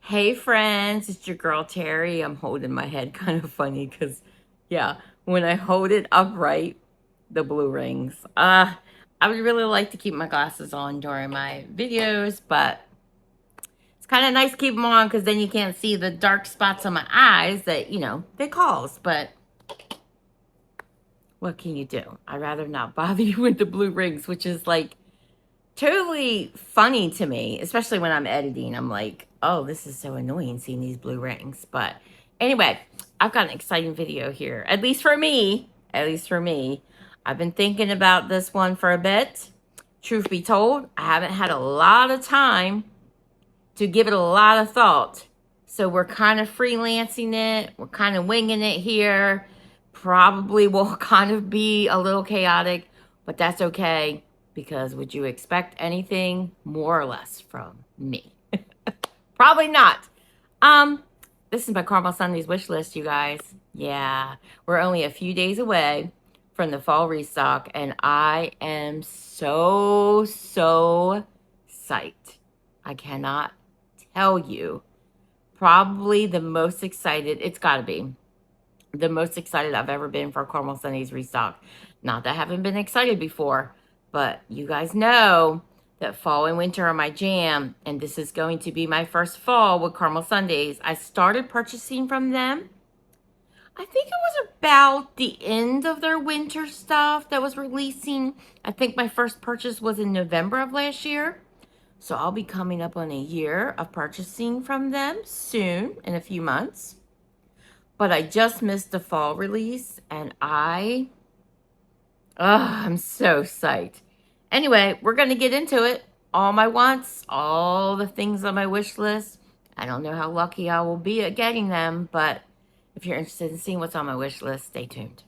Hey friends, it's your girl Terry. I'm holding my head kind of funny because, yeah, when I hold it upright, the blue rings. I would really like to keep my glasses on during my videos, but it's kind of nice to keep them on because then you can't see the dark spots on my eyes that, they cause. But what can you do? I'd rather not bother you with the blue rings, which is like totally funny to me, especially when I'm editing. I'm like, oh, this is so annoying seeing these blue rings. But anyway, I've got an exciting video here, at least for me. At least for me. I've been thinking about this one for a bit. Truth be told, I haven't had a lot of time to give it a lot of thought. So we're kind of freelancing it. We're kind of winging it here. Probably will kind of be a little chaotic, but that's okay. Because would you expect anything more or less from me? Probably not. This is my Caramel Sundays wish list, you guys. Yeah, we're only a few days away from the fall restock, and I am so psyched. I cannot tell you. Probably the most excited, it's got to be the most excited I've ever been for Caramel Sundays restock. Not that I haven't been excited before, but you guys know that fall and winter are my jam, and this is going to be my first fall with Caramel Sundays. I started purchasing from them. I think it was about the end of their winter stuff that was releasing. I think my first purchase was in November of last year. So I'll be coming up on a year of purchasing from them soon, in a few months. But I just missed the fall release, and I'm so psyched. Anyway, we're going to get into it. All my wants, all the things on my wish list. I don't know how lucky I will be at getting them, but if you're interested in seeing what's on my wish list, stay tuned.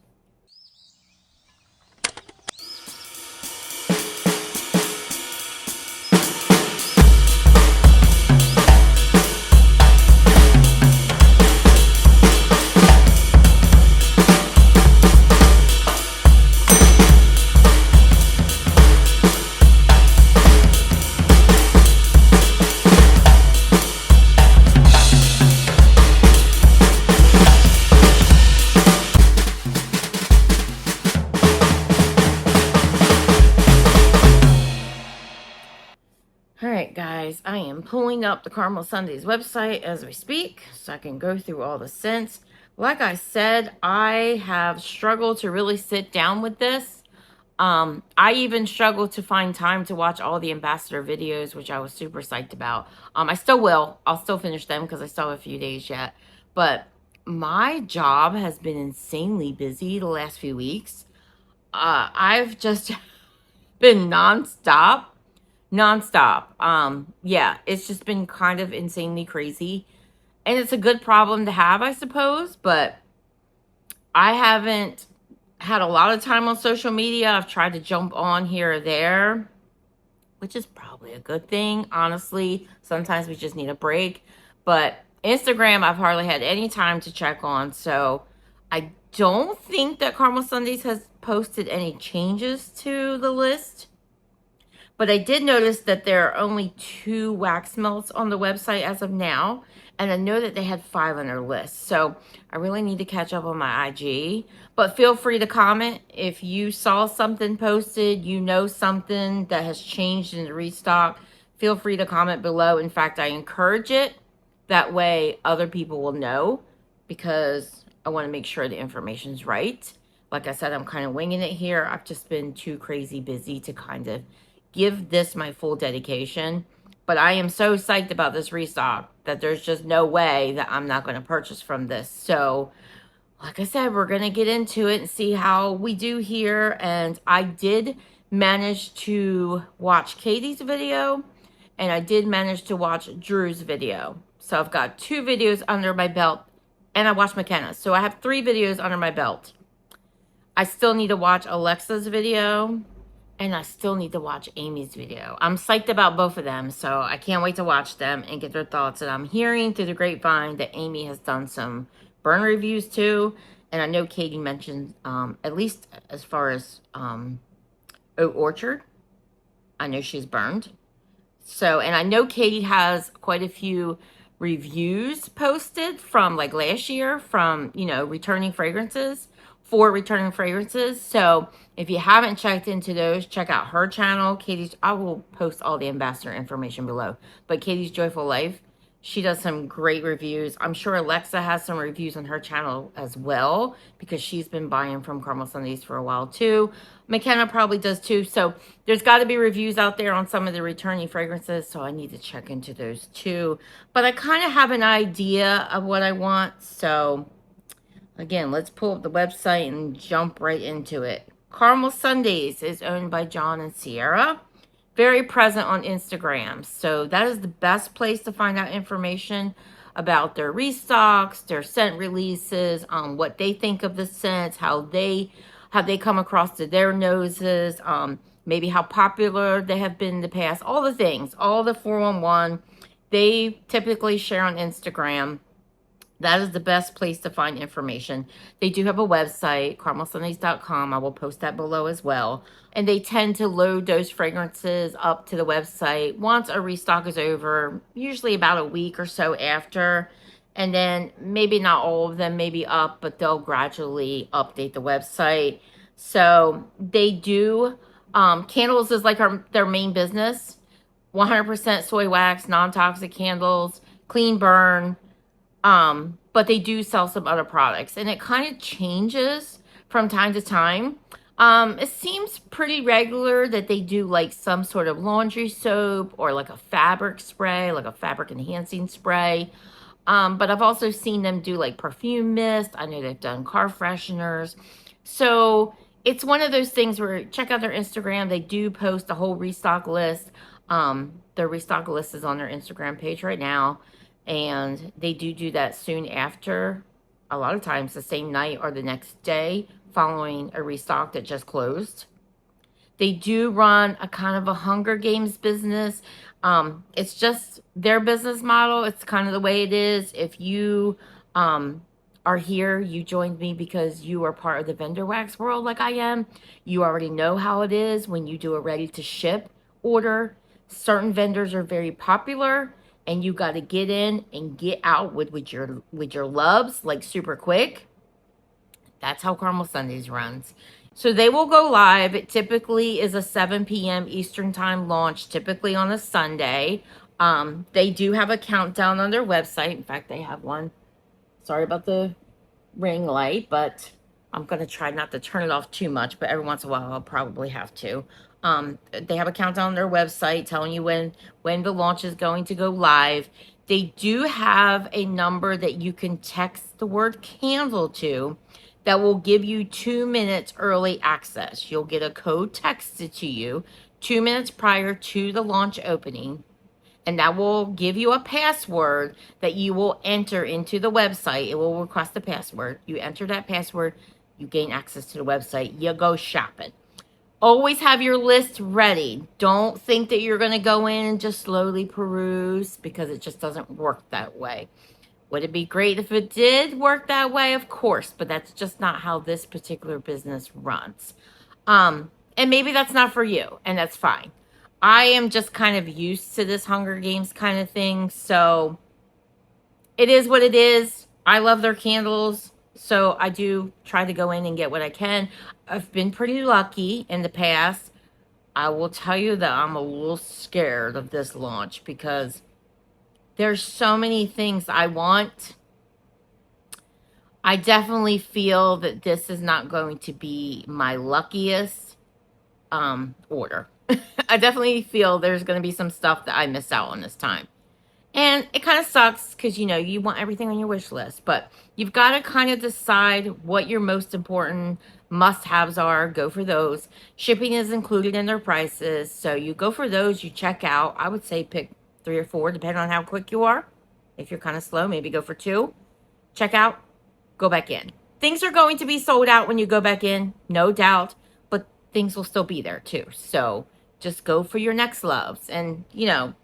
Alright guys, I am pulling up the Caramel Sundays website as we speak so I can go through all the scents. Like I said, I have struggled to really sit down with this. I even struggled to find time to watch all the ambassador videos, which I was super psyched about. I still will. I'll still finish them because I still have a few days yet. But my job has been insanely busy the last few weeks. I've just been nonstop. Yeah, it's just been kind of insanely crazy. And it's a good problem to have, I suppose, but I haven't had a lot of time on social media. I've tried to jump on here or there, which is probably a good thing, honestly. Sometimes we just need a break. But Instagram, I've hardly had any time to check on. So I don't think that Caramel Sundays has posted any changes to the list. But I did notice that there are only 2 wax melts on the website as of now. And I know that they had 5 on their list. So I really need to catch up on my IG. But feel free to comment if you saw something posted, you know something that has changed in the restock. Feel free to comment below. In fact, I encourage it. That way other people will know, because I want to make sure the information's right. Like I said, I'm kind of winging it here. I've just been too crazy busy to kind of give this my full dedication. But I am so psyched about this restock that there's just no way that I'm not going to purchase from this. So like I said, we're going to get into it and see how we do here. And I did manage to watch Katie's video, and I did manage to watch Drew's video. So I've got 2 videos under my belt, and I watched McKenna's. So I have 3 videos under my belt. I still need to watch Alexa's video, and I still need to watch Amy's video. I'm psyched about both of them, so I can't wait to watch them and get their thoughts. And I'm hearing through the grapevine that Amy has done some burn reviews too. And I know Katie mentioned, at least as far as Oat Orchard, I know she's burned. So, and I know Katie has quite a few reviews posted from like last year from, returning fragrances for returning fragrances. So if you haven't checked into those, check out her channel, Katie's. I will post all the ambassador information below, but Katie's Joyful Life. She does some great reviews. I'm sure Alexa has some reviews on her channel as well because she's been buying from Caramel Sundays for a while too. McKenna probably does too. So there's got to be reviews out there on some of the returning fragrances. So I need to check into those too. But I kind of have an idea of what I want. So again, let's pull up the website and jump right into it. Caramel Sundays is owned by John and Sierra. Very present on Instagram. So that is the best place to find out information about their restocks, their scent releases, what they think of the scents, how they come across to their noses, maybe how popular they have been in the past, all the things, all the 411. They typically share on Instagram. That is the best place to find information. They do have a website, caramelsundays.com. I will post that below as well. And they tend to load those fragrances up to the website once a restock is over, usually about a week or so after. And then maybe not all of them may be up, but they'll gradually update the website. So they do, candles is like their main business. 100% soy wax, non-toxic candles, clean burn. But they do sell some other products, and it kind of changes from time to time. It seems pretty regular that they do like some sort of laundry soap or like a fabric spray, like a fabric enhancing spray. But I've also seen them do like perfume mist. I know they've done car fresheners. So it's one of those things where check out their Instagram. They do post a whole restock list. Their restock list is on their Instagram page right now. And they do that soon after, a lot of times the same night or the next day following a restock that just closed. They do run a kind of a Hunger Games business. It's just their business model. It's kind of the way it is. If you are here, you joined me because you are part of the vendor wax world like I am. You already know how it is when you do a ready to ship order. Certain vendors are very popular, and you got to get in and get out with your loves like super quick. That's how Caramel Sundays runs. So they will go live. It typically is a 7 p.m. Eastern time launch, typically on a Sunday. They do have a countdown on their website. In fact, they have one. Sorry about the ring light, but I'm going to try not to turn it off too much, but every once in a while I'll probably have to. They have a countdown on their website telling you when the launch is going to go live. They do have a number that you can text the word candle to that will give you 2 minutes early access. You'll get a code texted to you 2 minutes prior to the launch opening, and that will give you a password that you will enter into the website. It will request a password. You enter that password, you gain access to the website, you go shopping. Always have your list ready. Don't think that you're going to go in and just slowly peruse, because it just doesn't work that way. Would it be great if it did work that way? Of course, but that's just not how this particular business runs. And maybe that's not for you, and that's fine. I am just kind of used to this Hunger Games kind of thing, so it is what it is. I love their candles, so I do try to go in and get what I can. I've been pretty lucky in the past. I will tell you that I'm a little scared of this launch because there's so many things I want. I definitely feel that this is not going to be my luckiest order. I definitely feel there's going to be some stuff that I miss out on this time. And it kind of sucks because, you want everything on your wish list. But you've got to kind of decide what your most important must-haves are. Go for those. Shipping is included in their prices. So you go for those. You check out. I would say pick 3 or 4, depending on how quick you are. If you're kind of slow, maybe go for 2. Check out. Go back in. Things are going to be sold out when you go back in. No doubt. But things will still be there too. So just go for your next loves, and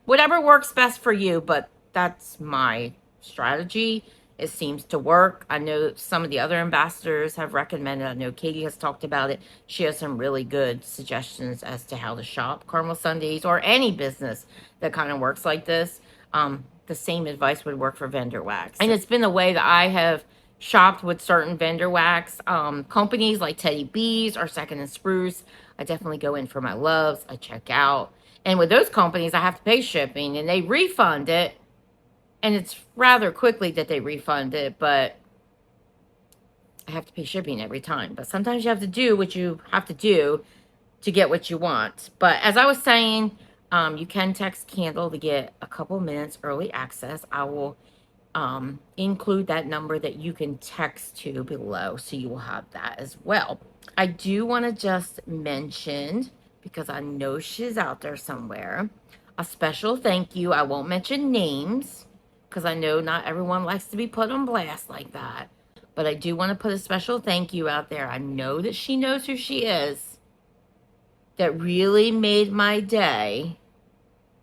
whatever works best for you. But that's my strategy. It seems to work. I know some of the other ambassadors have recommended. I know Katie has talked about it. She has some really good suggestions as to how to shop Caramel Sundays or any business that kind of works like this. the same advice would work for vendor wax. And it's been the way that I have shopped with certain vendor wax companies like Teddy B's or Second and Spruce. I definitely go in for my loves. I check out. And with those companies, I have to pay shipping, and they refund it. And it's rather quickly that they refund it, but I have to pay shipping every time. But sometimes you have to do what you have to do to get what you want. But as I was saying, you can text Candle to get a couple minutes early access. I will include that number that you can text to below, so you will have that as well. I do want to just mention, because I know she's out there somewhere, a special thank you. I won't mention names because I know not everyone likes to be put on blast like that. But I do want to put a special thank you out there. I know that she knows who she is. That really made my day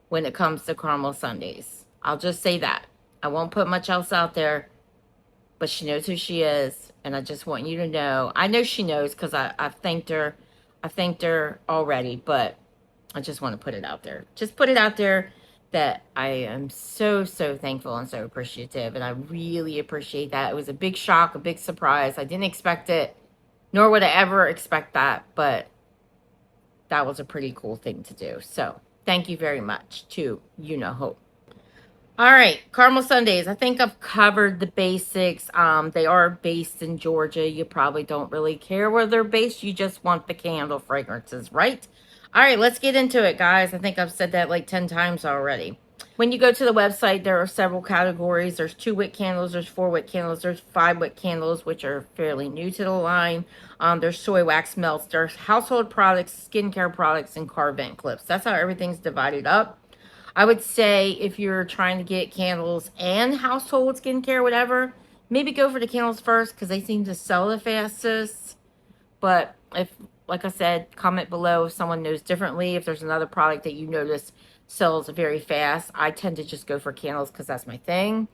when it comes to caramel sundaes. I'll just say that. I won't put much else out there, but she knows who she is, and I just want you to know. I know she knows because I've thanked her. I've thanked her already, but I just want to put it out there. Just put it out there that I am so, so thankful and so appreciative, and I really appreciate that. It was a big shock, a big surprise. I didn't expect it, nor would I ever expect that, but that was a pretty cool thing to do. So thank you very much to You Know Hope. All right, caramel sundaes. I think I've covered the basics. They are based in Georgia. You probably don't really care where they're based. You just want the candle fragrances, right? All right, let's get into it, guys. I think I've said that like 10 times already. When you go to the website, there are several categories. There's 2-wick candles, there's 4-wick candles, there's 5-wick candles, which are fairly new to the line. There's soy wax melts, there's household products, skincare products, and car vent clips. That's how everything's divided up. I would say if you're trying to get candles and household skincare, whatever, maybe go for the candles first because they seem to sell the fastest. But if, like I said, comment below if someone knows differently. If there's another product that you notice sells very fast, I tend to just go for candles because that's my thing.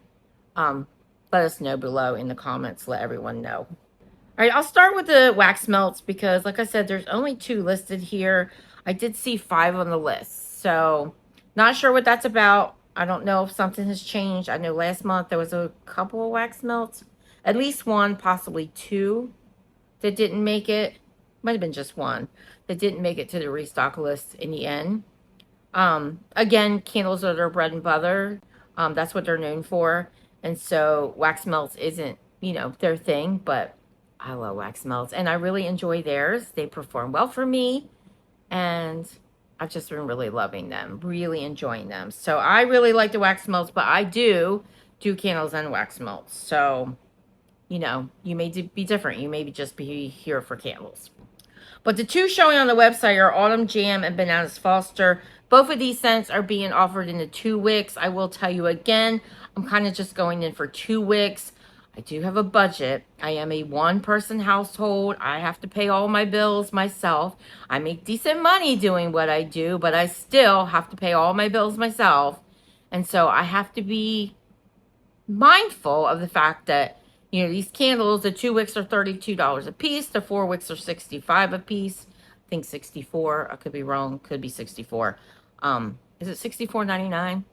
Let us know below in the comments. Let everyone know. All right, I'll start with the wax melts because, like I said, there's only 2 listed here. I did see 5 on the list, so not sure what that's about. I don't know if something has changed. I know last month there was a couple of wax melts, at least 1, possibly 2 that didn't make it. Might have been just 1 that didn't make it to the restock list in the end. Again, candles are their bread and butter. That's what they're known for. And so wax melts isn't, you know, their thing, but I love wax melts and I really enjoy theirs. They perform well for me and I've just been really loving them, really enjoying them. So I really like the wax melts, but I do candles and wax melts. So, you know, you may be different. You may just be here for candles. But the 2 showing on the website are Autumn Jam and Bananas Foster. Both of these scents are being offered in the 2 wicks. I will tell you again, I'm kind of just going in for 2 wicks. I do have a budget. I am a 1-person household. I have to pay all my bills myself. I make decent money doing what I do, but I still have to pay all my bills myself. And so I have to be mindful of the fact that, you know, these candles, the 2 wicks are $32 a piece. The 4 wicks are $65 a piece. I think 64. I could be wrong. Could be 64. Is it $64.99?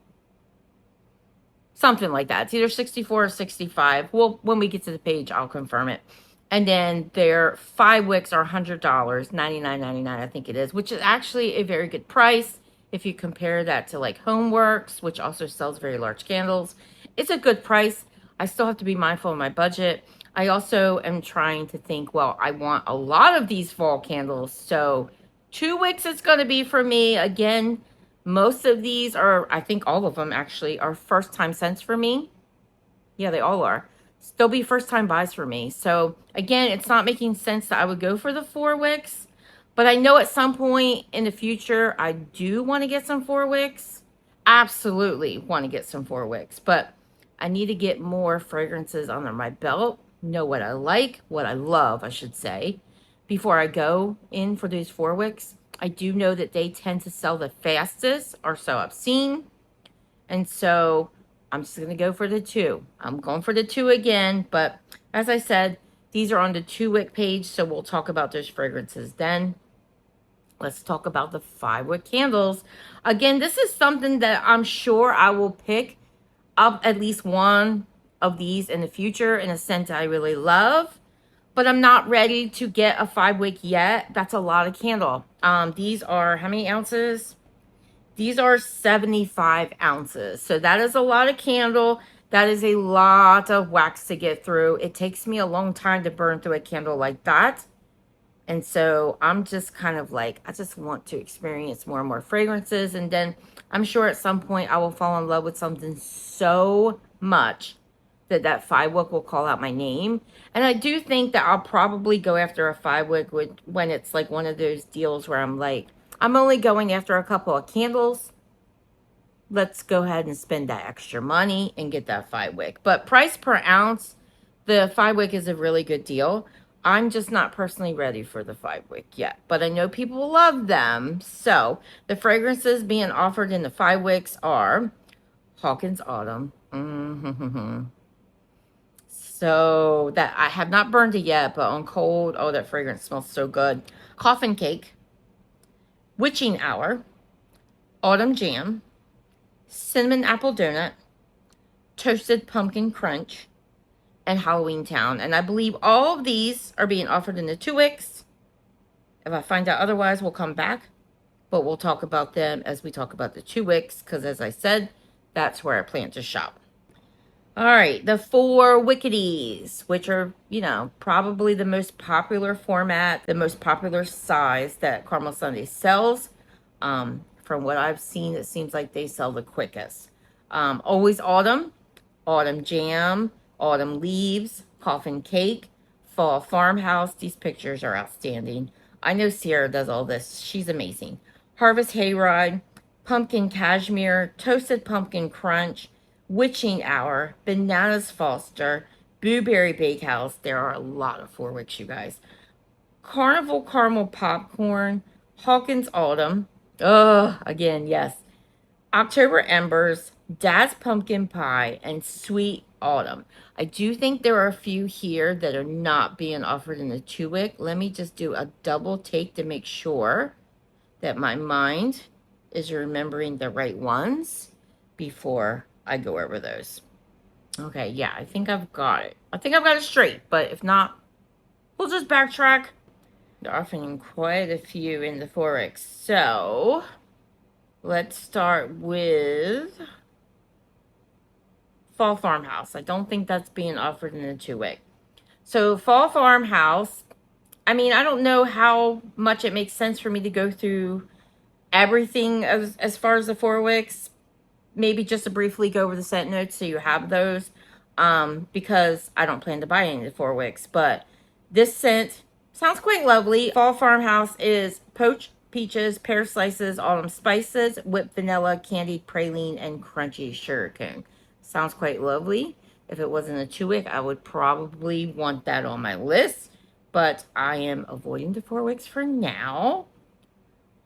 Something like that. It's either 64 or 65. Well, when we get to the page, I'll confirm it. And then their 5 wicks are $100, $99.99, I think it is, which is actually a very good price. If you compare that to like Homeworks, which also sells very large candles, it's a good price. I still have to be mindful of my budget. I also am trying to think, well, I want a lot of these fall candles. So 2 wicks is going to be for me. Again, most of these are, I think all of them actually, are first-time scents for me. Yeah, they all are. They'll be first-time buys for me. So, again, it's not making sense that I would go for the 4 wicks. But I know at some point in the future, I do want to get some 4 wicks. Absolutely want to get some 4 wicks. But I need to get more fragrances under my belt. Know what I like, what I love, I should say, before I go in for these 4 wicks. I do know that they tend to sell the fastest, or so I've seen. And so I'm just going to go for the 2. I'm going for the 2 again. But as I said, these are on the 2 wick page. So we'll talk about those fragrances then. Let's talk about the 5 wick candles. Again, this is something that I'm sure I will pick up at least one of these in the future in a scent I really love, but I'm not ready to get a 5-wick yet. That's a lot of candle. These are how many ounces? These are 75 ounces. So that is a lot of candle. That is a lot of wax to get through. It takes me a long time to burn through a candle like that. And so I'm just kind of like, I just want to experience more and more fragrances. And then I'm sure at some point I will fall in love with something so much that that 5-wick will call out my name. And I do think that I'll probably go after a 5-wick when it's like one of those deals where I'm like, I'm only going after a couple of candles. Let's go ahead and spend that extra money and get that 5-wick. But price per ounce, the 5-wick is a really good deal. I'm just not personally ready for the 5-wick yet, but I know people love them. So the fragrances being offered in the 5-wicks are Hawkins Autumn. So that I have not burned it yet, but on cold, oh, that fragrance smells so good. Coffin Cake, Witching Hour, Autumn Jam, Cinnamon Apple Donut, Toasted Pumpkin Crunch, and Halloween Town. And I believe all of these are being offered in the 2-wicks. If I find out otherwise, we'll come back. But we'll talk about them as we talk about the 2-wicks, because as I said, that's where I plan to shop. All right, the 4 Wicketies, which are, you know, probably the most popular format, the most popular size that Caramel Sunday sells. From what I've seen, it seems like they sell the quickest. Always Autumn, Autumn Jam, Autumn Leaves, Coffin Cake, Fall Farmhouse. These pictures are outstanding. I know Sierra does all this. She's amazing. Harvest Hayride, Pumpkin Cashmere, Toasted Pumpkin Crunch, Witching Hour, Bananas Foster, Blueberry Bakehouse. There are a lot of 4-wicks, you guys. Carnival Caramel Popcorn, Hawkins Autumn. Again, yes. October Embers, Dad's Pumpkin Pie, and Sweet Autumn. I do think there are a few here that are not being offered in the 2-wick. Let me just do a double take to make sure that my mind is remembering the right ones before I go over those. Okay, yeah, I think I've got it. I think I've got it straight, but if not, we'll just backtrack. They're offering quite a few in the 4-wicks. So let's start with Fall Farmhouse. I don't think that's being offered in the 2-wick. So Fall Farmhouse, I mean, I don't know how much it makes sense for me to go through everything as far as the 4-wicks. Maybe just to briefly go over the scent notes so you have those, because I don't plan to buy any of the 4-wicks. But this scent sounds quite lovely. Fall Farmhouse is poached peaches, pear slices, autumn spices, whipped vanilla, candied praline, and crunchy sugarcane. Sounds quite lovely. If it wasn't a 2-wick, I would probably want that on my list. But I am avoiding the 4-wicks for now.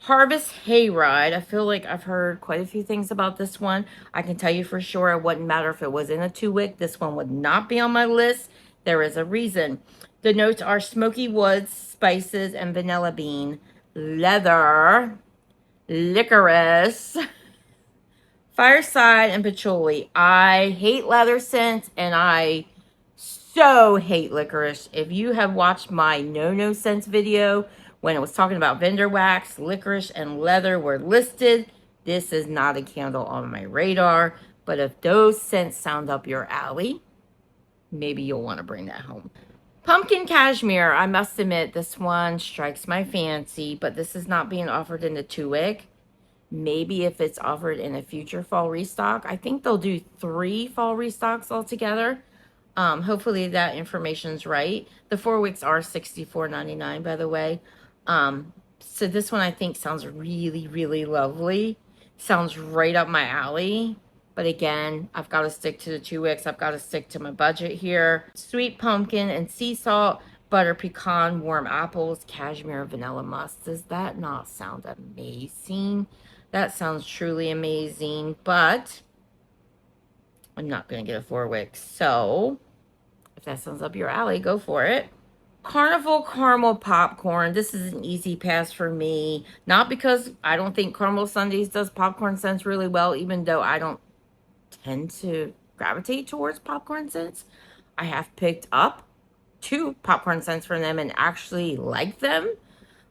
Harvest Hayride. I feel like I've heard quite a few things about this one. I can tell you for sure it wouldn't matter if it was in a 2-wick. This one would not be on my list. There is a reason. The notes are smoky woods, spices, and vanilla bean, leather, licorice, fireside, and patchouli. I hate leather scents, and I so hate licorice. If you have watched my no scents video, when it was talking about vendor wax, licorice, and leather were listed, this is not a candle on my radar. But if those scents sound up your alley, maybe you'll want to bring that home. Pumpkin Cashmere. I must admit, this one strikes my fancy, but this is not being offered in the 2-wick. Maybe if it's offered in a future fall restock. I think they'll do 3 fall restocks altogether. Hopefully that information's right. The 4-wicks are $64.99, by the way. So this one I think sounds really, really lovely. Sounds right up my alley. But again, I've got to stick to the 2-wicks. I've got to stick to my budget here. Sweet pumpkin and sea salt, butter pecan, warm apples, cashmere, vanilla musk. Does that not sound amazing? That sounds truly amazing, but I'm not going to get a 4-wick. So if that sounds up your alley, go for it. Carnival Caramel Popcorn. This is an easy pass for me. Not because I don't think Caramel Sundays does popcorn scents really well, even though I don't tend to gravitate towards popcorn scents. I have picked up 2 popcorn scents from them and actually like them.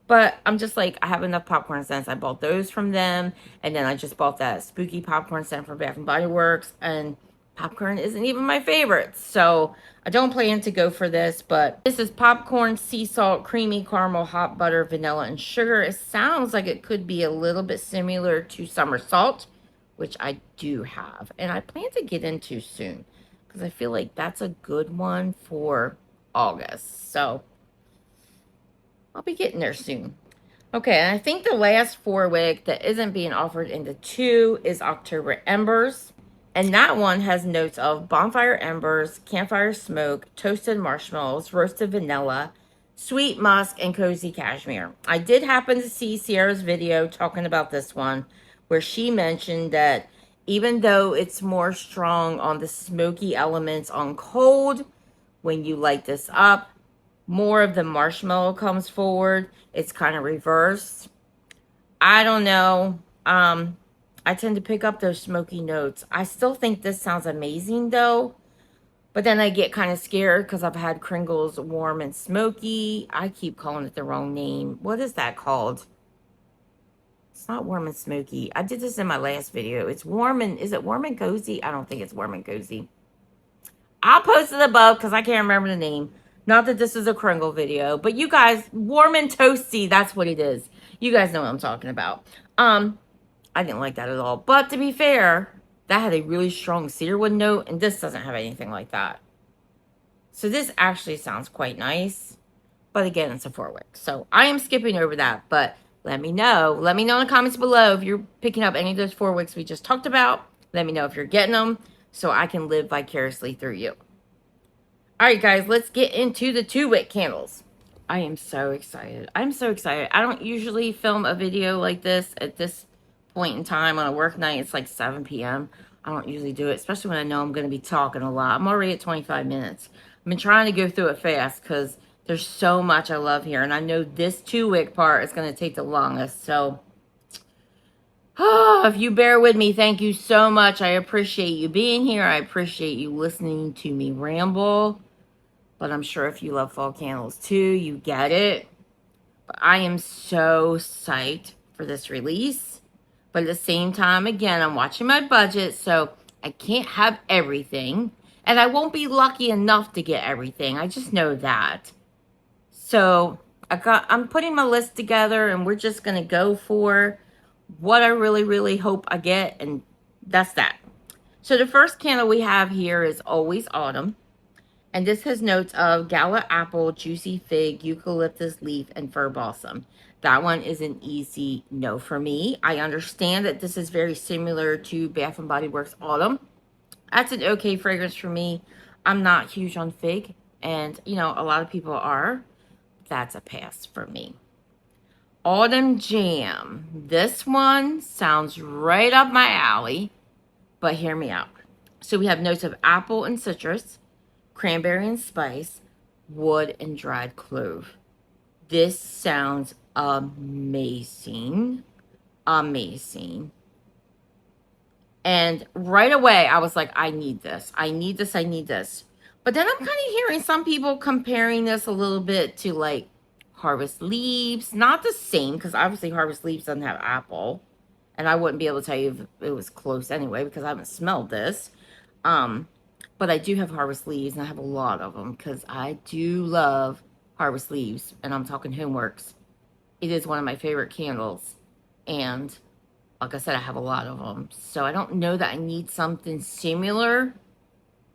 But I'm just like, I have enough popcorn scents. I bought those from them. And then I just bought that spooky popcorn scent from Bath and Body Works. And popcorn isn't even my favorite. So I don't plan to go for this. But this is popcorn, sea salt, creamy caramel, hot butter, vanilla, and sugar. It sounds like it could be a little bit similar to summer salt, which I do have. And I plan to get into soon, because I feel like that's a good one for August. So I'll be getting there soon. Okay, and I think the last 4 wick that isn't being offered in the 2 is October Embers. And that one has notes of bonfire embers, campfire smoke, toasted marshmallows, roasted vanilla, sweet musk, and cozy cashmere. I did happen to see Sierra's video talking about this one, where she mentioned that even though it's more strong on the smoky elements on cold, when you light this up, more of the marshmallow comes forward. It's kind of reversed. I don't know. I tend to pick up those smoky notes. I still think this sounds amazing though. But then I get kind of scared because I've had Kringles warm and smoky. I keep calling it the wrong name. What is that called? It's not warm and smoky. I did this in my last video. It's warm and, is it warm and cozy? I don't think it's warm and cozy. I'll post it above because I can't remember the name. Not that this is a Kringle video, but you guys, warm and toasty, that's what it is. You guys know what I'm talking about. I didn't like that at all. But to be fair, that had a really strong cedarwood note, and this doesn't have anything like that. So this actually sounds quite nice. But again, it's a 4 wick. So I am skipping over that, but let me know. Let me know in the comments below if you're picking up any of those 4 wicks we just talked about. Let me know if you're getting them so I can live vicariously through you. All right, guys, let's get into the 2 wick candles. I am so excited. I'm so excited. I don't usually film a video like this at this point in time on a work night. It's like 7 p.m. I don't usually do it, especially when I know I'm going to be talking a lot. I'm already at 25 minutes. I've been trying to go through it fast because there's so much I love here. And I know this 2 wick part is going to take the longest. So if you bear with me, thank you so much. I appreciate you being here. I appreciate you listening to me ramble. But I'm sure if you love fall candles too, you get it. But I am so psyched for this release. But at the same time, again, I'm watching my budget, so I can't have everything. And I won't be lucky enough to get everything. I just know that. So I'm putting my list together, and we're just going to go for what I really, really hope I get. And that's that. So the first candle we have here is Always Autumn. And this has notes of gala apple, juicy fig, eucalyptus leaf, and fir balsam. That one is an easy no for me. I understand that this is very similar to Bath and Body Works Autumn. That's an okay fragrance for me. I'm not huge on fig, and you know, a lot of people are. That's a pass for me. Autumn Jam. This one sounds right up my alley, but hear me out. So we have notes of apple and citrus, cranberry and spice, wood, and dried clove. This sounds amazing. Amazing. And right away, I was like, I need this. I need this. I need this. But then I'm kind of hearing some people comparing this a little bit to like Harvest Leaves. Not the same, because obviously Harvest Leaves doesn't have apple. And I wouldn't be able to tell you if it was close anyway, because I haven't smelled this. But I do have Harvest Leaves, and I have a lot of them because I do love Harvest Leaves, and I'm talking Homeworks. It is one of my favorite candles, and like I said, I have a lot of them. So I don't know that I need something similar,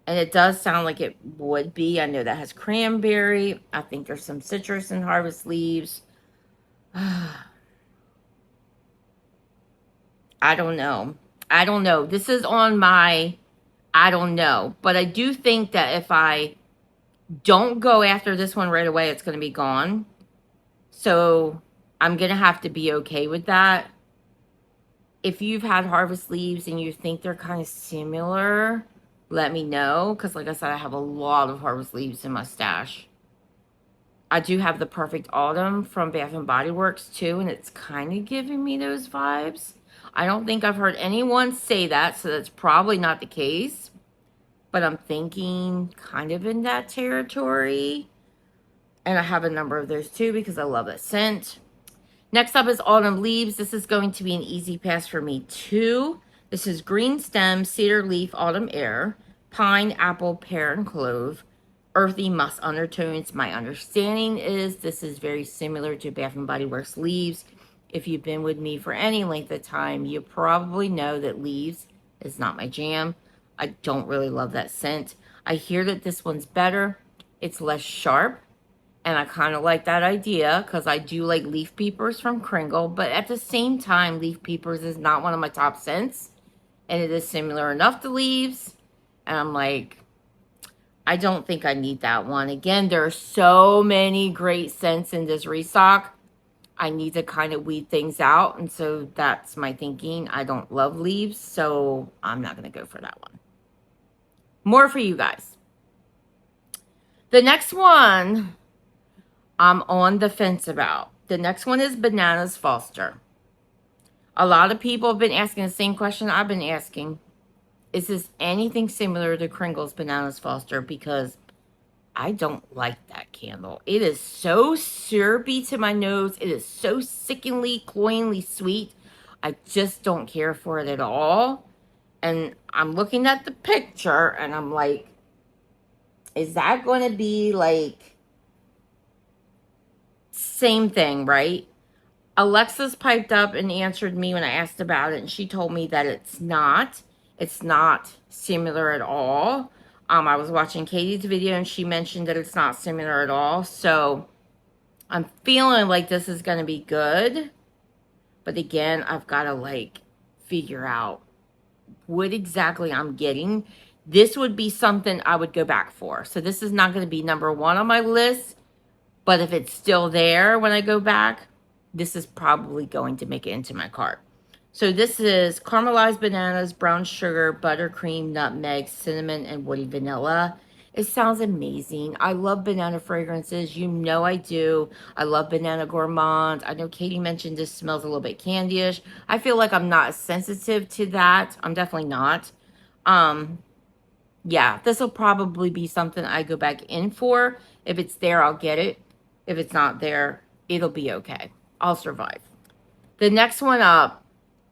and it does sound like it would be. I know that has cranberry. I think there's some citrus in Harvest Leaves. I don't know. I don't know. This is on my... I don't know, but I do think that if I don't go after this one right away, it's going to be gone. So I'm going to have to be okay with that. If you've had Harvest Leaves and you think they're kind of similar, let me know. Because like I said, I have a lot of Harvest Leaves in my stash. I do have the Perfect Autumn from Bath and Body Works too, and it's kind of giving me those vibes. I don't think I've heard anyone say that, so that's probably not the case. but I'm thinking kind of in that territory. And I have a number of those too because I love that scent. Next up is Autumn Leaves. This is going to be an easy pass for me too. This is green stem, cedar leaf, autumn air, pine, apple, pear, and clove. Earthy musk undertones. My understanding is this is very similar to Bath & Body Works Leaves. If you've been with me for any length of time, you probably know that Leaves is not my jam. I don't really love that scent. I hear that this one's better. It's less sharp. And I kind of like that idea because I do like leaf peepers from Kringle. But at the same time, leaf peepers is not one of my top scents. And it is similar enough to Leaves. And I'm like, I don't think I need that one. Again, there are so many great scents in this restock. I need to kind of weed things out. And so that's my thinking. I don't love Leaves. So I'm not going to go for that one. More for you guys. The next one I'm on the fence about. The next one is Bananas Foster. A lot of people have been asking the same question I've been asking. Is this anything similar to Kringle's Bananas Foster? Because I don't like that candle. It is so syrupy to my nose. It is so sickeningly, cloyingly sweet. I just don't care for it at all. And I'm looking at the picture and I'm like, is that going to be like same thing, right? Alexis piped up and answered me when I asked about it, and she told me that it's not similar at all. I was watching Katie's video and she mentioned that it's not similar at all. So I'm feeling like this is going to be good. But again, I've got to like figure out what exactly I'm getting. This would be something I would go back for. So this is not going to be number one on my list. But if it's still there when I go back, this is probably going to make it into my cart. So this is caramelized bananas, brown sugar, buttercream, nutmeg, cinnamon, and woody vanilla. It sounds amazing. I love banana fragrances. You know I do. I love banana gourmand. I know Katie mentioned this smells a little bit candyish. I feel like I'm not sensitive to that. I'm definitely not. Yeah, this will probably be something I go back in for. If it's there, I'll get it. If it's not there, it'll be okay. I'll survive. The next one up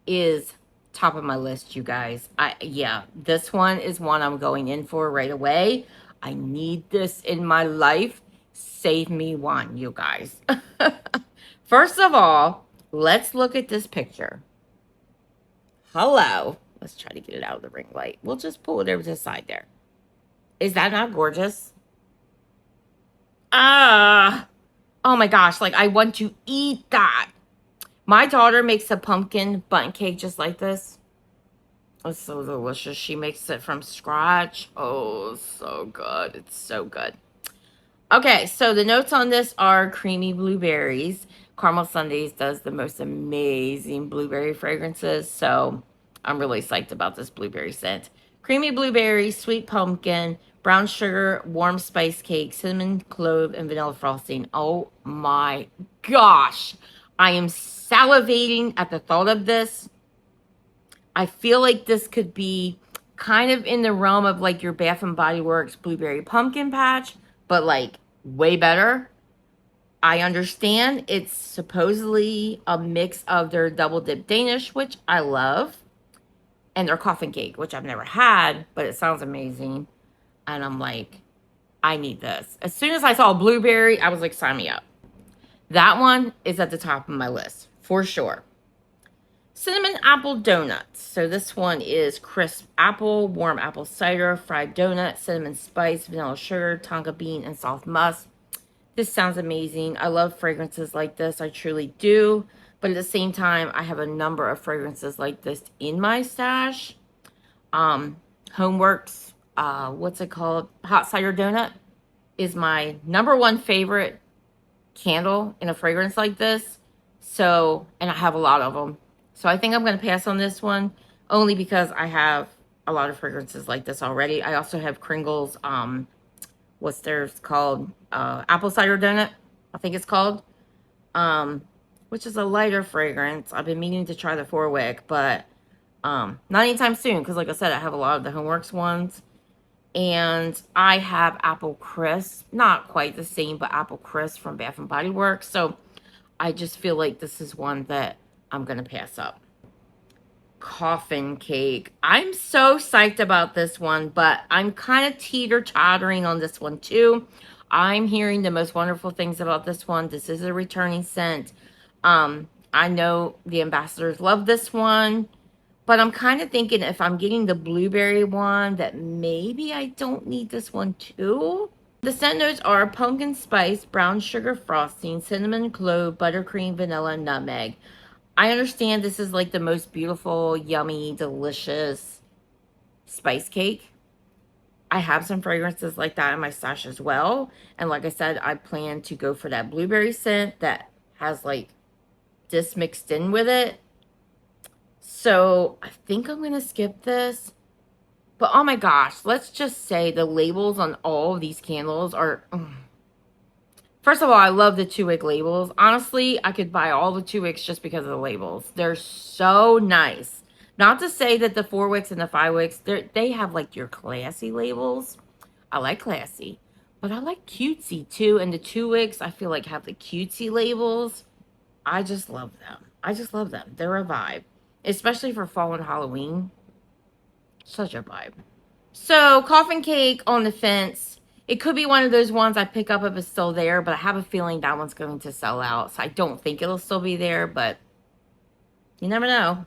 is top of my list, you guys. Yeah, this one is one I'm going in for right away. I need this in my life. Save me one, you guys. First of all, let's look at this picture. Hello. Let's try to get it out of the ring light. We'll just pull it over to the side there. Is that not gorgeous? Oh my gosh, like I want to eat that. My daughter makes a pumpkin bundt cake just like this. It's so delicious. She makes it from scratch. Oh, so good. It's so good. Okay, so the notes on this are creamy blueberries. Caramel Sundays does the most amazing blueberry fragrances, so I'm really psyched about this blueberry scent. Creamy blueberry, sweet pumpkin, brown sugar, warm spice cake, cinnamon, clove, and vanilla frosting. Oh my gosh. I am salivating at the thought of this. I feel like this could be kind of in the realm of like your Bath & Body Works Blueberry Pumpkin Patch, but like way better. I understand it's supposedly a mix of their double dip Danish, which I love, and their coffin cake, which I've never had, but it sounds amazing. And I'm like, I need this. As soon as I saw blueberry, I was like, sign me up. That one is at the top of my list, for sure. Cinnamon apple donuts. So this one is crisp apple, warm apple cider, fried donut, cinnamon spice, vanilla sugar, tonka bean, and soft musk. This sounds amazing. I love fragrances like this. I truly do. But at the same time, I have a number of fragrances like this in my stash. Homeworks, what's it called? Hot cider donut is my number one favorite candle in a fragrance like this. So, and I have a lot of them. So I think I'm going to pass on this one only because I have a lot of fragrances like this already. I also have Kringle's, what's theirs called? Apple cider donut, I think it's called. Which is a lighter fragrance. I've been meaning to try the 4-wick, but not anytime soon. Because like I said, I have a lot of the Homeworks ones. And I have Apple Crisp, not quite the same, but Apple Crisp from Bath and Body Works. So I just feel like this is one that I'm going to pass up. Coffin cake. I'm so psyched about this one, but I'm kind of teeter-tottering on this one too. I'm hearing the most wonderful things about this one. This is a returning scent. I know the ambassadors love this one. But I'm kind of thinking if I'm getting the blueberry one, that maybe I don't need this one too. The scent notes are pumpkin spice, brown sugar frosting, cinnamon, clove, buttercream, vanilla, and nutmeg. I understand this is like the most beautiful, yummy, delicious spice cake. I have some fragrances like that in my stash as well. And like I said, I plan to go for that blueberry scent that has like this mixed in with it. So I think I'm going to skip this. But oh my gosh, let's just say the labels on all of these candles are... First of all, I love the 2-wick labels. Honestly, I could buy all the 2-wicks just because of the labels. They're so nice. Not to say that the 4-wicks and the 5-wicks, they have like your classy labels. I like classy. But I like cutesy too. And the 2-wicks, I feel like have the cutesy labels. I just love them. I just love them. They're a vibe. Especially for fall and Halloween. Such a vibe. So, coffin cake on the fence. It could be one of those ones I pick up if it's still there, but I have a feeling that one's going to sell out. So, I don't think it'll still be there, but you never know.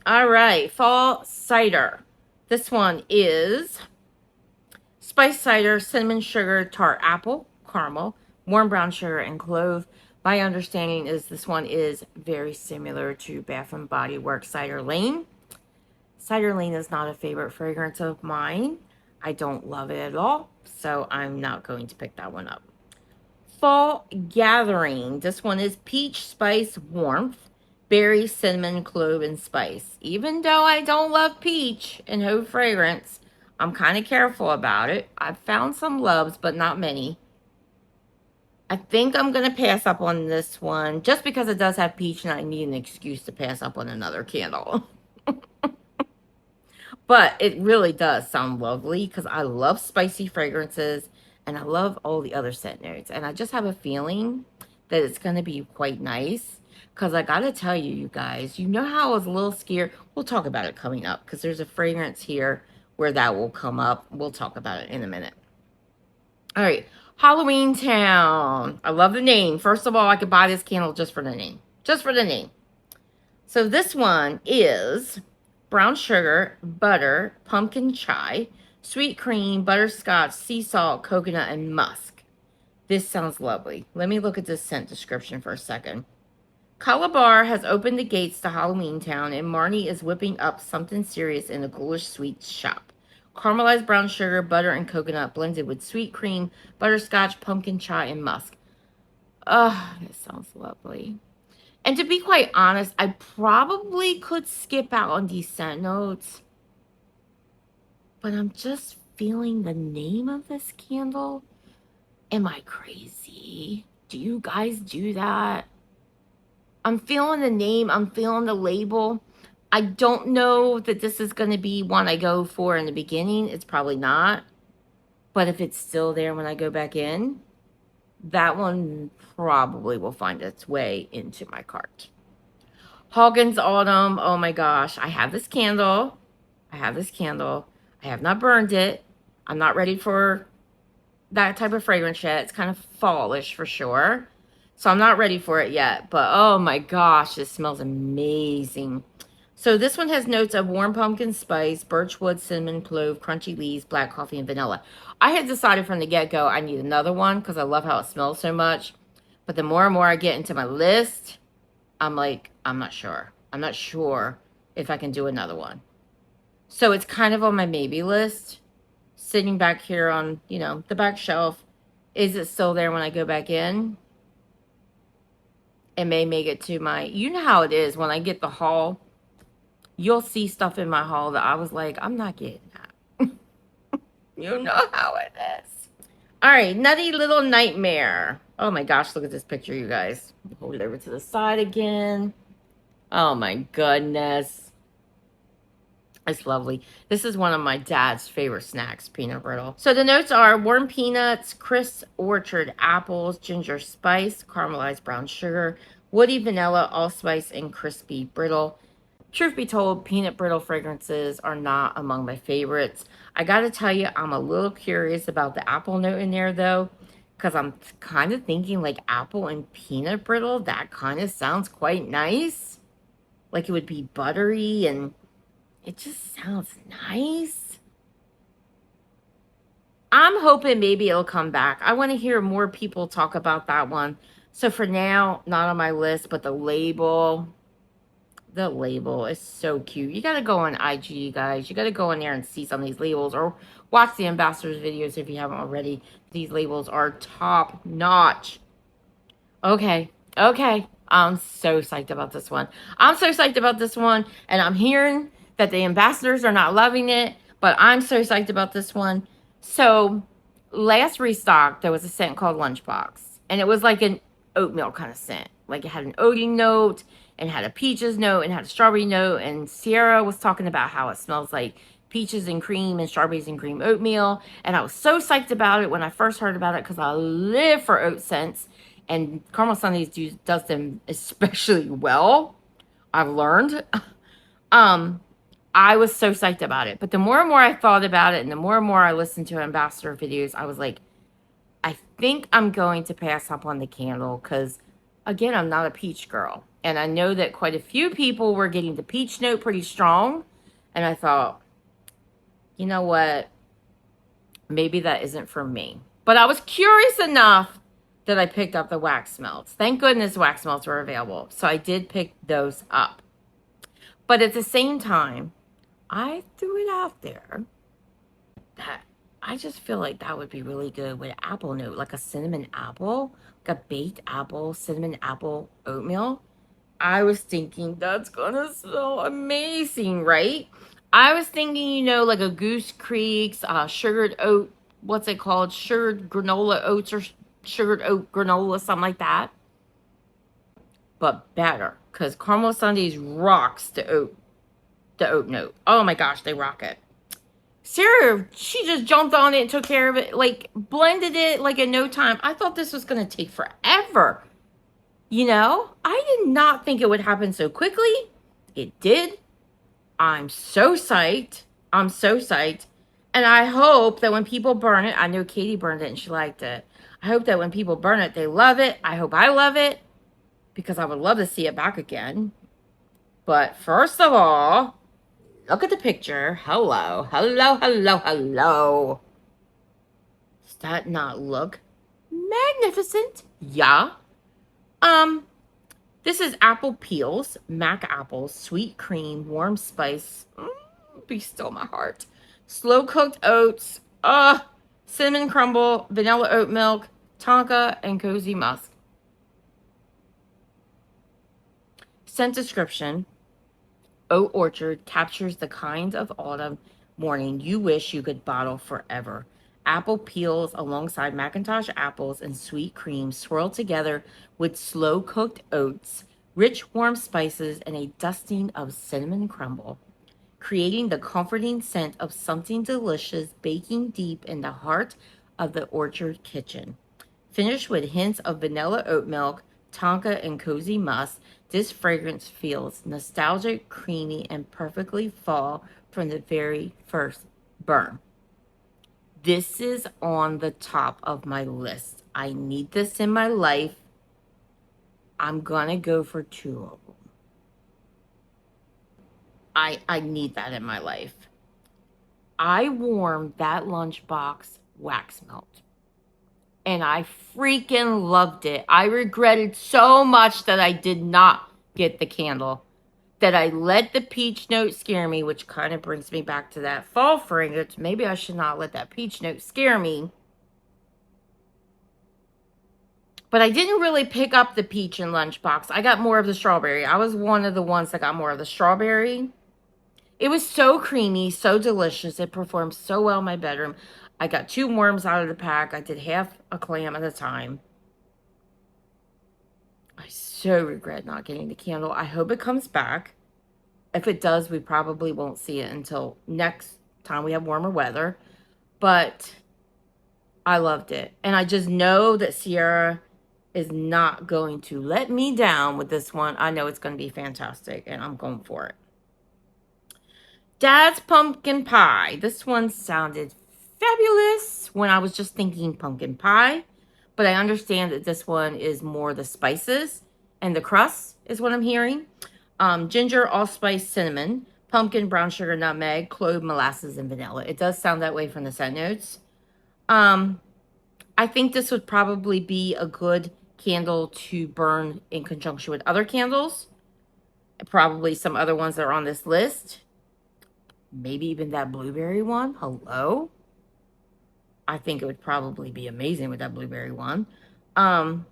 All right, fall cider. This one is spice cider, cinnamon sugar, tart apple, caramel, warm brown sugar, and clove. My understanding is this one is very similar to Bath and Body Works Cider Lane. Cider Lane is not a favorite fragrance of mine. I don't love it at all, so I'm not going to pick that one up. Fall Gathering. This one is peach, spice, warmth, berry, cinnamon, clove, and spice. Even though I don't love peach in Hove fragrance, I'm kind of careful about it. I've found some loves, but not many. I think I'm going to pass up on this one just because it does have peach and I need an excuse to pass up on another candle. But it really does sound lovely because I love spicy fragrances and I love all the other scent notes. And I just have a feeling that it's going to be quite nice because I got to tell you, you guys, you know how I was a little scared? We'll talk about it coming up because there's a fragrance here where that will come up. We'll talk about it in a minute. All right, Halloween Town. I love the name. First of all, I could buy this candle just for the name. Just for the name. So this one is brown sugar, butter, pumpkin chai, sweet cream, butterscotch, sea salt, coconut, and musk. This sounds lovely. Let me look at this scent description for a second. Calabar has opened the gates to Halloween Town, and Marnie is whipping up something serious in a ghoulish sweet shop. Caramelized brown sugar, butter, and coconut blended with sweet cream, butterscotch, pumpkin chai, and musk. Oh, this sounds lovely. And to be quite honest, I probably could skip out on these scent notes. But I'm just feeling the name of this candle. Am I crazy? Do you guys do that? I'm feeling the name. I'm feeling the label. I don't know that this is going to be one I go for in the beginning. It's probably not. But if it's still there when I go back in, that one probably will find its way into my cart. Hawkins Autumn. Oh my gosh. I have this candle. I have not burned it. I'm not ready for that type of fragrance yet. It's kind of fallish for sure. So I'm not ready for it yet. But oh my gosh, this smells amazing. So this one has notes of warm pumpkin spice, birchwood, cinnamon, clove, crunchy leaves, black coffee, and vanilla. I had decided from the get-go I need another one because I love how it smells so much. But the more and more I get into my list, I'm like, I'm not sure. I'm not sure if I can do another one. So it's kind of on my maybe list. Sitting back here on, you know, the back shelf. Is it still there when I go back in? It may make it to my... You know how it is when I get the haul. You'll see stuff in my haul that I was like, I'm not getting that. You know how it is. All right, Nutty Little Nightmare. Oh my gosh, look at this picture, you guys. Hold it over to the side again. Oh my goodness. It's lovely. This is one of my dad's favorite snacks, peanut brittle. So the notes are warm peanuts, crisp orchard apples, ginger spice, caramelized brown sugar, woody vanilla, allspice, and crispy brittle. Truth be told, peanut brittle fragrances are not among my favorites. I gotta tell you, I'm a little curious about the apple note in there though, because I'm kind of thinking like apple and peanut brittle. That kind of sounds quite nice. Like it would be buttery and it just sounds nice. I'm hoping maybe it'll come back. I want to hear more people talk about that one. So for now, not on my list, but the label. The label is so cute. You got to go on IG, guys. You got to go in there and see some of these labels or watch the ambassadors videos if you haven't already. These labels are top notch. Okay. Okay. I'm so psyched about this one. I'm so psyched about this one. And I'm hearing that the ambassadors are not loving it. But I'm so psyched about this one. So last restock, there was a scent called Lunchbox. And it was like an oatmeal kind of scent. Like it had an oaty note and had a peaches note and had a strawberry note. And Sierra was talking about how it smells like peaches and cream and strawberries and cream oatmeal. And I was so psyched about it when I first heard about it because I live for oat scents. And Caramel Sundays does them especially well. I've learned. I was so psyched about it. But the more and more I thought about it and the more and more I listened to ambassador videos, I was like, I think I'm going to pass up on the candle because, again, I'm not a peach girl. And I know that quite a few people were getting the peach note pretty strong. And I thought, you know what? Maybe that isn't for me. But I was curious enough that I picked up the wax melts. Thank goodness wax melts were available. So I did pick those up. But at the same time, I threw it out there that I just feel like that would be really good with an apple note, like a cinnamon apple, like a baked apple, cinnamon apple oatmeal. I was thinking that's gonna smell amazing, right? I was thinking, like a Goose Creek's sugared oat, what's it called? Sugared granola oats or sugared oat granola, something like that. But better, because Caramel Sundays rocks the oat note. Oh my gosh, they rock it. Sarah, she just jumped on it and took care of it, like blended it like in no time. I thought this was going to take forever. I did not think it would happen so quickly. It did. I'm so psyched. I'm so psyched. And I hope that when people burn it, I know Katie burned it and she liked it. I hope that when people burn it, they love it. I hope I love it because I would love to see it back again. But first of all, look at the picture. Hello, hello, hello, hello. Does that not look magnificent? Yeah. This is apple peels, mac apples, sweet cream, warm spice. Be still my heart. Slow cooked oats, cinnamon crumble, vanilla oat milk, tonka, and cozy musk. Scent description. Oat Orchard captures the kind of autumn morning you wish you could bottle forever. Apple peels alongside Macintosh apples and sweet cream swirled together with slow-cooked oats, rich warm spices, and a dusting of cinnamon crumble, creating the comforting scent of something delicious baking deep in the heart of the orchard kitchen. Finished with hints of vanilla oat milk, tonka, and cozy musk, this fragrance feels nostalgic, creamy, and perfectly fall from the very first burn. This is on the top of my list. I need this in my life. I'm gonna go for 2 of them. I need that in my life. I warmed that lunchbox wax melt. And I freaking loved it. I regretted so much that I did not get the candle. That I let the peach note scare me, which kind of brings me back to that fall fragrance. Maybe I should not let that peach note scare me. But I didn't really pick up the peach in Lunchbox. I got more of the strawberry. I was one of the ones that got more of the strawberry. It was so creamy, so delicious. It performed so well in my bedroom. I got 2 worms out of the pack. I did half a clam at a time. I so regret not getting the candle. I hope it comes back. If it does, we probably won't see it until next time we have warmer weather. But I loved it. And I just know that Sierra is not going to let me down with this one. I know it's going to be fantastic, and I'm going for it. Dad's Pumpkin Pie. This one sounded fabulous when I was just thinking pumpkin pie. But I understand that this one is more the spices and the crust is what I'm hearing. Ginger, allspice, cinnamon, pumpkin, brown sugar, nutmeg, clove, molasses, and vanilla. It does sound that way from the scent notes. I think this would probably be a good candle to burn in conjunction with other candles. Probably some other ones that are on this list. Maybe even that blueberry one. Hello? I think it would probably be amazing with that blueberry one. But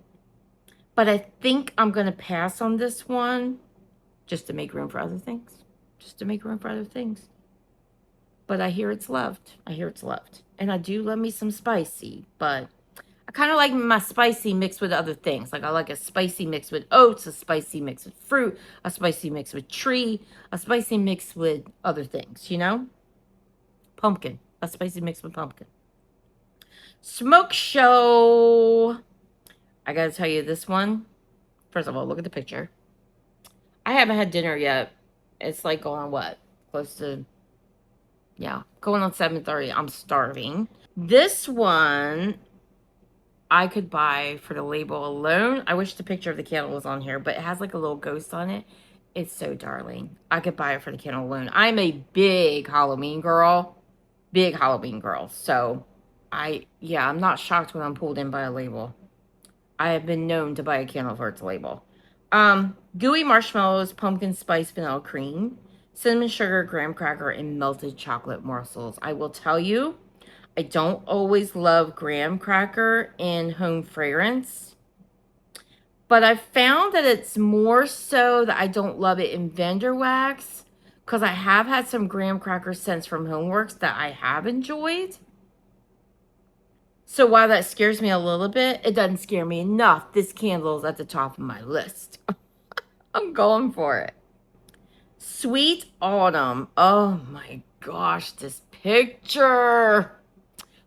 I think I'm going to pass on this one just to make room for other things. But I hear it's loved. And I do love me some spicy, but I kind of like my spicy mixed with other things. Like I like a spicy mix with oats, a spicy mix with fruit, a spicy mix with tree, a spicy mix with other things, you know? Pumpkin. A spicy mix with pumpkin. Smoke show. I gotta tell you this one. First of all, look at the picture. I haven't had dinner yet. It's like going on what? Close to, yeah, going on 7:30. I'm starving. This one I could buy for the label alone. I wish the picture of the candle was on here, but it has like a little ghost on it. It's so darling. I could buy it for the candle alone. I'm a big Halloween girl. So I'm not shocked when I'm pulled in by a label. I have been known to buy a candle for its label. Gooey marshmallows, pumpkin spice vanilla cream, cinnamon sugar, graham cracker, and melted chocolate morsels. I will tell you, I don't always love graham cracker in home fragrance, but I found that it's more so that I don't love it in vendor wax, because I have had some graham cracker scents from Homeworks that I have enjoyed. So while that scares me a little bit, it doesn't scare me enough. This candle is at the top of my list. I'm going for it. Sweet Autumn. Oh my gosh, this picture.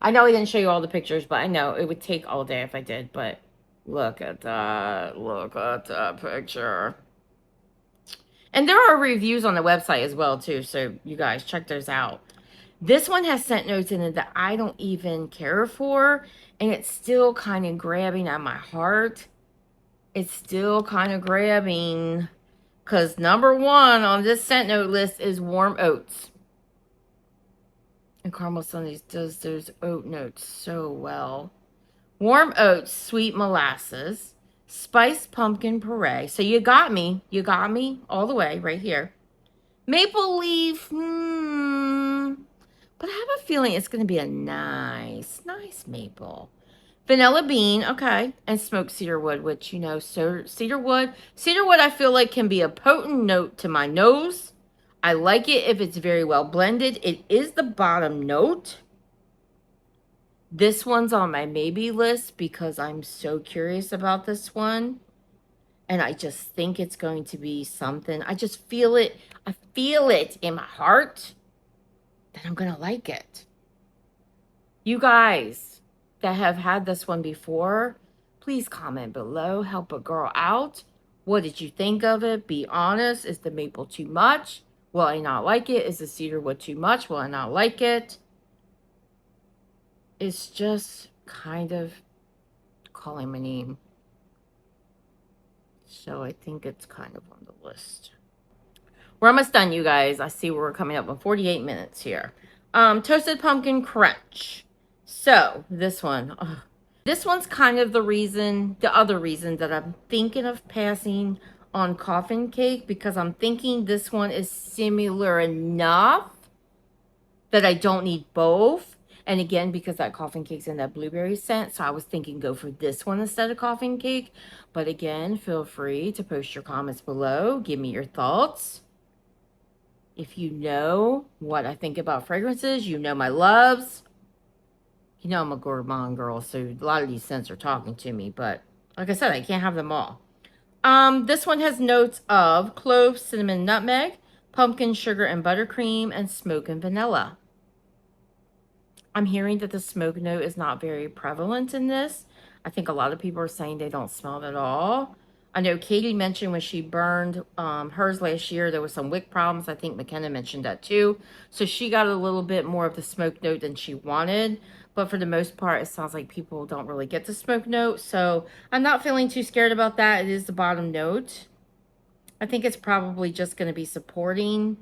I know I didn't show you all the pictures, but I know it would take all day if I did. But look at that. Look at that picture. And there are reviews on the website as well, too. So you guys check those out. This one has scent notes in it that I don't even care for. And it's still kind of grabbing at my heart. It's still kind of grabbing. Because number one on this scent note list is warm oats. And Caramel Sundays does those oat notes so well. Warm oats, sweet molasses, spiced pumpkin puree. So you got me. You got me all the way right here. Maple leaf. But I have a feeling it's going to be a nice maple. Vanilla bean, okay, and smoked cedar wood, which, you know, so cedar wood I feel like can be a potent note to my nose. I like it if it's very well blended. It is the bottom note. This one's on my maybe list because I'm so curious about this one. And I just think it's going to be something. I just feel it. I feel it in my heart that I'm going to like it. You guys that have had this one before, please comment below. Help a girl out. What did you think of it? Be honest. Is the maple too much? Will I not like it? Is the cedar wood too much? Will I not like it? It's just kind of calling my name. So I think it's kind of on the list. We're almost done, you guys. I see we're coming up on 48 minutes here. Toasted pumpkin crunch. So this one. This one's kind of the other reason that I'm thinking of passing on coffin cake, because I'm thinking this one is similar enough that I don't need both. And again, because that coffin cake's in that blueberry scent, so I was thinking go for this one instead of coffin cake. But again, feel free to post your comments below. Give me your thoughts. If you know what I think about fragrances, you know my loves. You know I'm a gourmand girl, so a lot of these scents are talking to me. But like I said, I can't have them all. This one has notes of clove, cinnamon, nutmeg, pumpkin sugar and buttercream, and smoke and vanilla. I'm hearing that the smoke note is not very prevalent in this. I think a lot of people are saying they don't smell it at all. I know Katie mentioned when she burned hers last year, there was some wick problems. I think McKenna mentioned that too. So she got a little bit more of the smoke note than she wanted. But for the most part, it sounds like people don't really get the smoke note. So I'm not feeling too scared about that. It is the bottom note. I think it's probably just going to be supporting.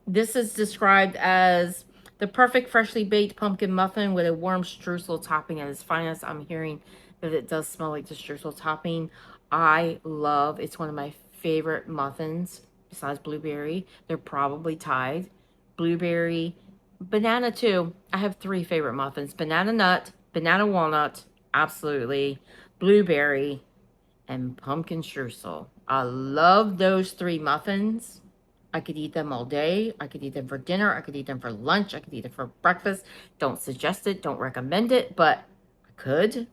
This is described as the perfect freshly baked pumpkin muffin with a warm streusel topping at its finest. I'm hearing that it does smell like the streusel topping. It's one of my favorite muffins besides blueberry. They're probably tied. Blueberry, banana too. I have 3 favorite muffins. Banana nut, banana walnut, absolutely. Blueberry, and pumpkin streusel. I love those 3 muffins. I could eat them all day. I could eat them for dinner. I could eat them for lunch. I could eat them for breakfast. Don't suggest it. Don't recommend it, but I could.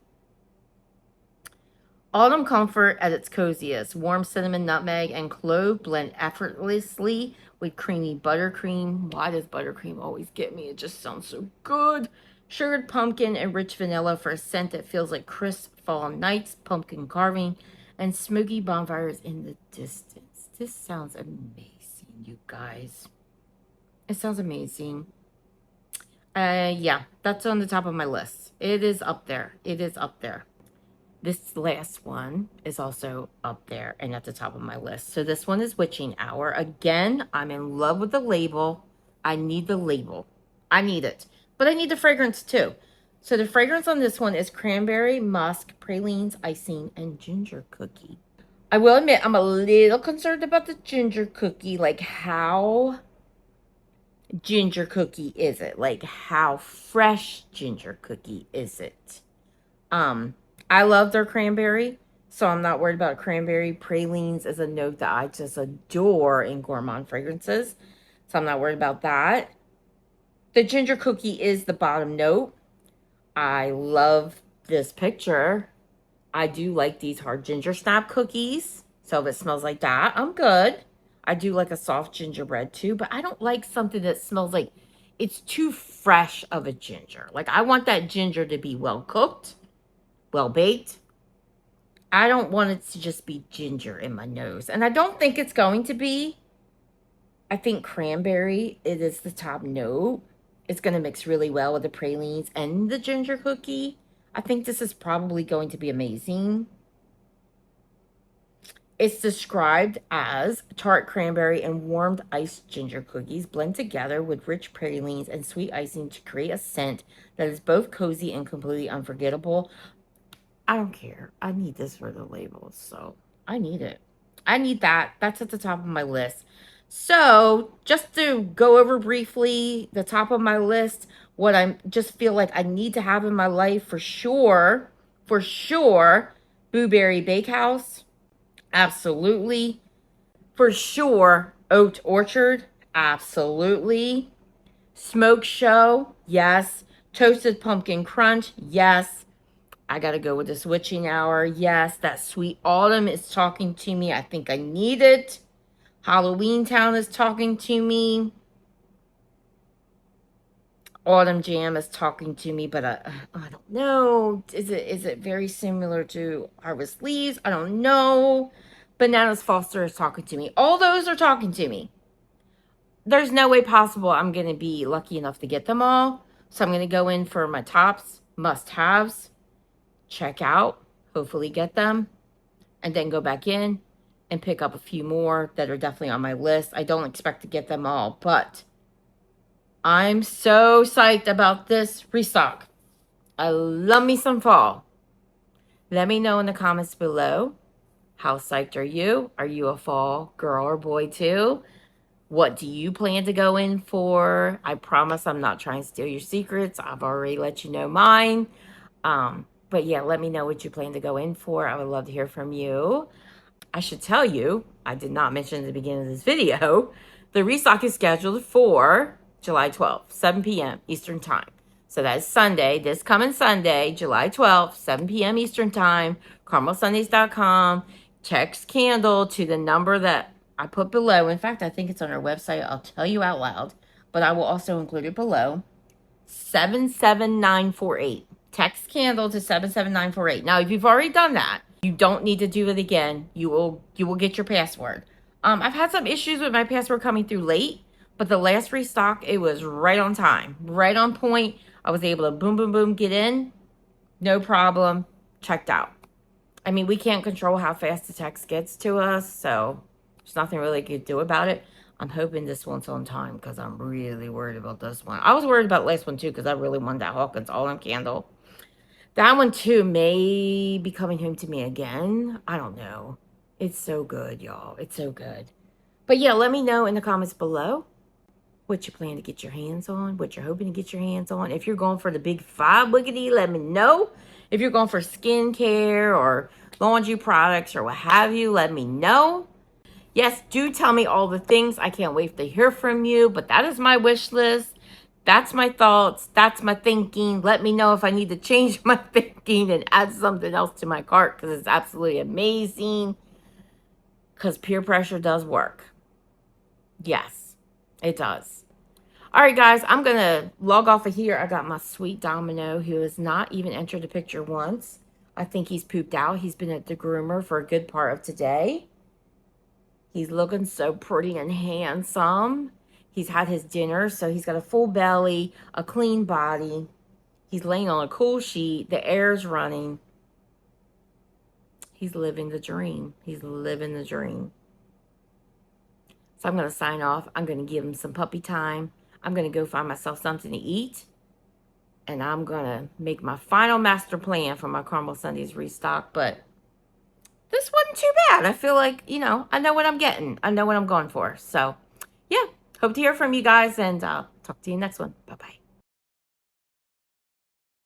Autumn comfort at its coziest. Warm cinnamon, nutmeg, and clove blend effortlessly with creamy buttercream. Why does buttercream always get me? It just sounds so good. Sugared pumpkin and rich vanilla for a scent that feels like crisp fall nights, pumpkin carving, and smoky bonfires in the distance. This sounds amazing, you guys. It sounds amazing. Yeah, that's on the top of my list. It is up there. It is up there. This last one is also up there and at the top of my list. So this one is Witching Hour. Again, I'm in love with the label. I need the label. I need it. But I need the fragrance too. So the fragrance on this one is cranberry, musk, pralines, icing, and ginger cookie. I will admit I'm a little concerned about the ginger cookie. Like, how ginger cookie is it? Like, how fresh ginger cookie is it? I love their cranberry, so I'm not worried about cranberry. Pralines is a note that I just adore in gourmand fragrances, so I'm not worried about that. The ginger cookie is the bottom note. I love this picture. I do like these hard ginger snap cookies, so if it smells like that, I'm good. I do like a soft gingerbread too, but I don't like something that smells like it's too fresh of a ginger. Like, I want that ginger to be well cooked, well baked. I don't want it to just be ginger in my nose. And I don't think it's going to be. I think cranberry, it is the top note. It's going to mix really well with the pralines and the ginger cookie. I think this is probably going to be amazing. It's described as tart cranberry and warmed iced ginger cookies blend together with rich pralines and sweet icing to create a scent that is both cozy and completely unforgettable. I don't care. I need this for the labels, so I need it. I need that. That's at the top of my list. So just to go over briefly the top of my list, what I just feel like I need to have in my life for sure, Blueberry Bakehouse, absolutely. For sure, Oat Orchard, absolutely. Smoke Show, yes. Toasted Pumpkin Crunch, yes. I gotta go with this Witching Hour. Yes, that Sweet Autumn is talking to me. I think I need it. Halloween Town is talking to me. Autumn Jam is talking to me, but I don't know. Is it very similar to Harvest Leaves? I don't know. Bananas Foster is talking to me. All those are talking to me. There's no way possible I'm going to be lucky enough to get them all. So I'm going to go in for my tops, must-haves, check out, hopefully get them, and then go back in and pick up a few more that are definitely on my list. I don't expect to get them all, but I'm so psyched about this restock. I love me some fall. Let me know in the comments below. How psyched are you? Are you a fall girl or boy too? What do you plan to go in for? I promise I'm not trying to steal your secrets. I've already let you know mine. But yeah, let me know what you plan to go in for. I would love to hear from you. I should tell you, I did not mention at the beginning of this video, the restock is scheduled for July 12th, 7 p.m. Eastern Time. So that is Sunday, this coming Sunday, July 12th, 7 p.m. Eastern Time, CarmelSundays.com. Text Candle to the number that I put below. In fact, I think it's on our website. I'll tell you out loud, but I will also include it below. 77948. Text candle to 77948. Now, if you've already done that, you don't need to do it again. You will get your password. I've had some issues with my password coming through late, but the last restock, it was right on time, right on point. I was able to boom, boom, boom, get in, no problem, checked out. I mean, we can't control how fast the text gets to us, so there's nothing really you can do about it. I'm hoping this one's on time because I'm really worried about this one. I was worried about the last one too because I really wanted that Hawkins All-In candle. That one too may be coming home to me again. I don't know. It's so good, y'all. It's so good. But yeah, let me know in the comments below what you plan to get your hands on, what you're hoping to get your hands on. If you're going for the big 5 wiggity, let me know. If you're going for skincare or laundry products or what have you, let me know. Yes, do tell me all the things. I can't wait to hear from you. But that is my wish list. That's my thoughts. That's my thinking. Let me know if I need to change my thinking and add something else to my cart because it's absolutely amazing. Because peer pressure does work. Yes, it does. All right, guys, I'm going to log off of here. I got my sweet Domino who has not even entered the picture once. I think he's pooped out. He's been at the groomer for a good part of today. He's looking so pretty and handsome. He's had his dinner, so he's got a full belly, a clean body. He's laying on a cool sheet. The air's running. He's living the dream. He's living the dream. So I'm going to sign off. I'm going to give him some puppy time. I'm going to go find myself something to eat. And I'm going to make my final master plan for my Caramel Sundays restock. But this wasn't too bad. I feel like, you know, I know what I'm getting. I know what I'm going for. So, yeah. Hope to hear from you guys. And talk to you next one. Bye-bye.